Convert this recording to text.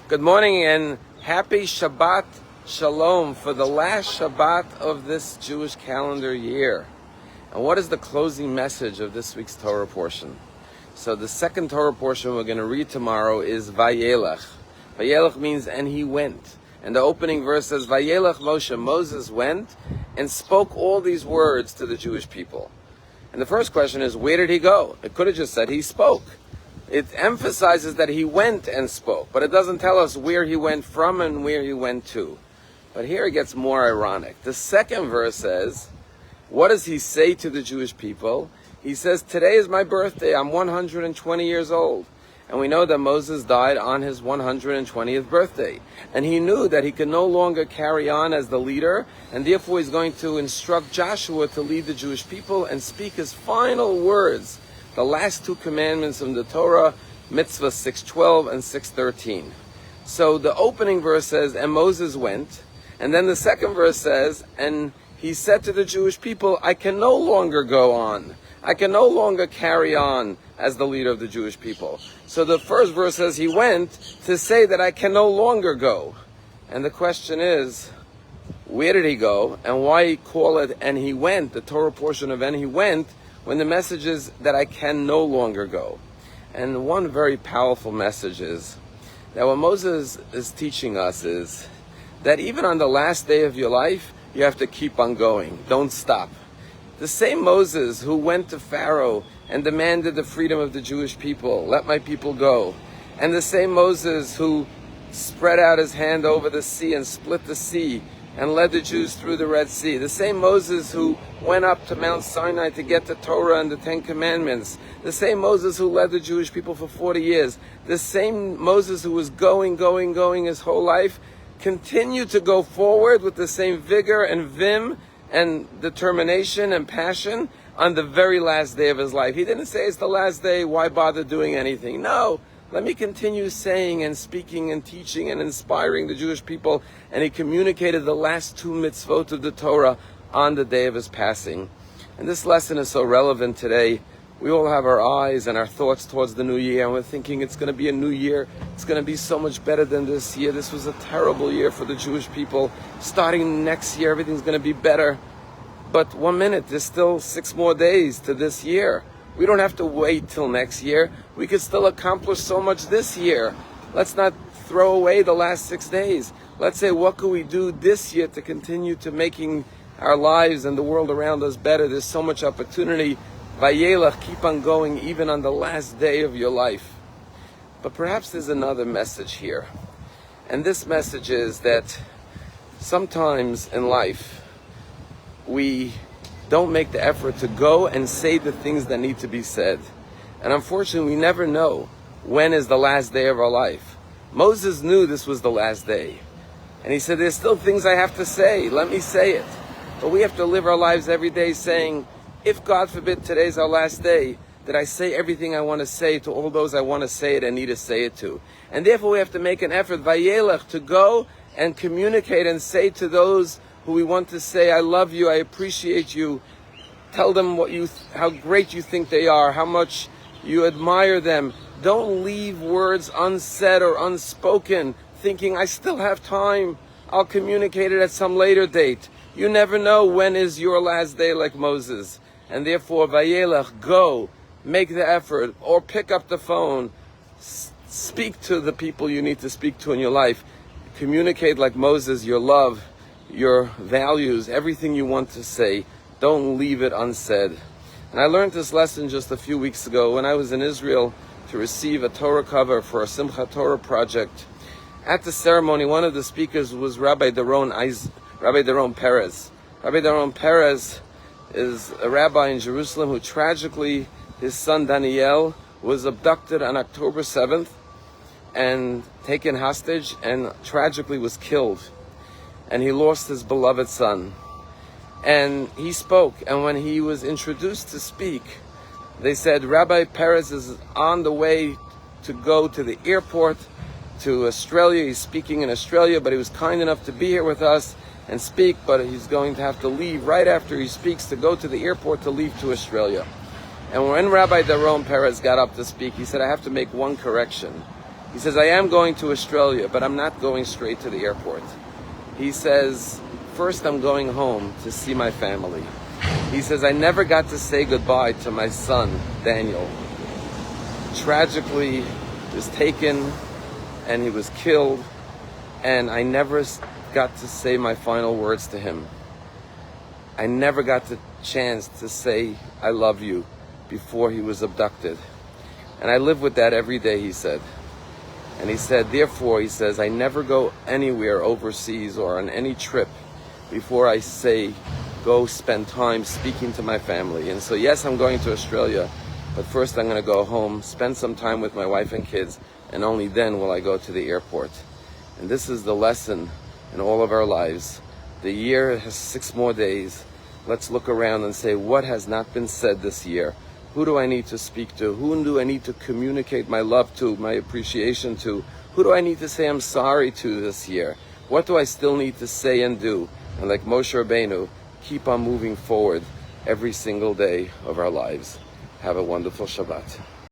Good morning and happy Shabbat Shalom for the last Shabbat of this Jewish calendar year. And what is the closing message of this week's Torah portion? So the second Torah portion we're going to read tomorrow is Vayelech. Vayelech means and he went. And the opening verse says, Vayelech Moshe, Moses went and spoke all these words to the Jewish people. And the first question is, where did he go? It could have just said he spoke. It emphasizes that he went and spoke, but it doesn't tell us where he went from and where he went to. But here it gets more ironic. The second verse says, what does he say to the Jewish people? He says, today is my birthday, I'm 120 years old. And we know that Moses died on his 120th birthday. And he knew that he could no longer carry on as the leader, and therefore he's going to instruct Joshua to lead the Jewish people and speak his final words, the last two commandments from the Torah, Mitzvah 6:12 and 6:13. So the opening verse says, and Moses went. And then the second verse says, and he said to the Jewish people, I can no longer go on. I can no longer carry on as the leader of the Jewish people. So the first verse says he went to say that I can no longer go. And the question is, where did he go? And why call it and he went, the Torah portion of and he went, when the message is that I can no longer go? And one very powerful message is that what Moses is teaching us is that even on the last day of your life, you have to keep on going. Don't stop. The same Moses who went to Pharaoh and demanded the freedom of the Jewish people, let my people go. And the same Moses who spread out his hand over the sea and split the sea and led the Jews through the Red Sea. The same Moses who went up to Mount Sinai to get the Torah and the Ten Commandments. The same Moses who led the Jewish people for 40 years. The same Moses who was going his whole life, continued to go forward with the same vigor and vim and determination and passion on the very last day of his life. He didn't say it's the last day, why bother doing anything? No. Let me continue saying and speaking and teaching and inspiring the Jewish people. And he communicated the last two mitzvot of the Torah on the day of his passing. And this lesson is so relevant today. We all have our eyes and our thoughts towards the new year, and we're thinking it's going to be a new year. It's going to be so much better than this year. This was a terrible year for the Jewish people. Starting next year, everything's going to be better. But 1 minute, there's still 6 more days to this year. We don't have to wait till next year. We could still accomplish so much this year. Let's not throw away the last 6 days. Let's say, what could we do this year to continue to making our lives and the world around us better? There's so much opportunity. Vayelech, keep on going even on the last day of your life. But perhaps there's another message here. And this message is that sometimes in life, we don't make the effort to go and say the things that need to be said. And unfortunately, we never know when is the last day of our life. Moses knew this was the last day. And he said, there's still things I have to say. Let me say it. But we have to live our lives every day saying, if God forbid today's our last day, that I say everything I want to say to all those I want to say it and need to say it to. And therefore we have to make an effort, Vayelech, to go and communicate and say to those who we want to say, I love you, I appreciate you. Tell them how great you think they are, how much you admire them. Don't leave words unsaid or unspoken, thinking, I still have time, I'll communicate it at some later date. You never know when is your last day like Moses. And therefore, Vayelech, go, make the effort, or pick up the phone, speak to the people you need to speak to in your life. Communicate like Moses, your love, your values, everything you want to say. Don't leave it unsaid. And I learned this lesson just a few weeks ago when I was in Israel to receive a Torah cover for a Simchat Torah project. At the ceremony, one of the speakers was Rabbi Doron Perez. Rabbi Doron Perez is a rabbi in Jerusalem who tragically, his son Daniel was abducted on October 7th and taken hostage and tragically was killed. And he lost his beloved son. And he spoke, and when he was introduced to speak, they said, Rabbi Perez is on the way to go to the airport to Australia. He's speaking in Australia, but he was kind enough to be here with us and speak, but he's going to have to leave right after he speaks to go to the airport to leave to Australia. And when Rabbi Doron Perez got up to speak, he said, I have to make one correction. He says, I am going to Australia, but I'm not going straight to the airport. He says, first I'm going home to see my family. He says, I never got to say goodbye to my son, Daniel. Tragically, he was taken and he was killed, and I never got to say my final words to him. I never got the chance to say, I love you, before he was abducted. And I live with that every day, he said. And he said, therefore, he says, I never go anywhere overseas or on any trip before I say, go spend time speaking to my family. And so, yes, I'm going to Australia, but first I'm going to go home, spend some time with my wife and kids, and only then will I go to the airport. And this is the lesson in all of our lives. The year has 6 more days. Let's look around and say, what has not been said this year? Who do I need to speak to? Who do I need to communicate my love to, my appreciation to? Who do I need to say I'm sorry to this year? What do I still need to say and do? And like Moshe Rabbeinu, keep on moving forward every single day of our lives. Have a wonderful Shabbat.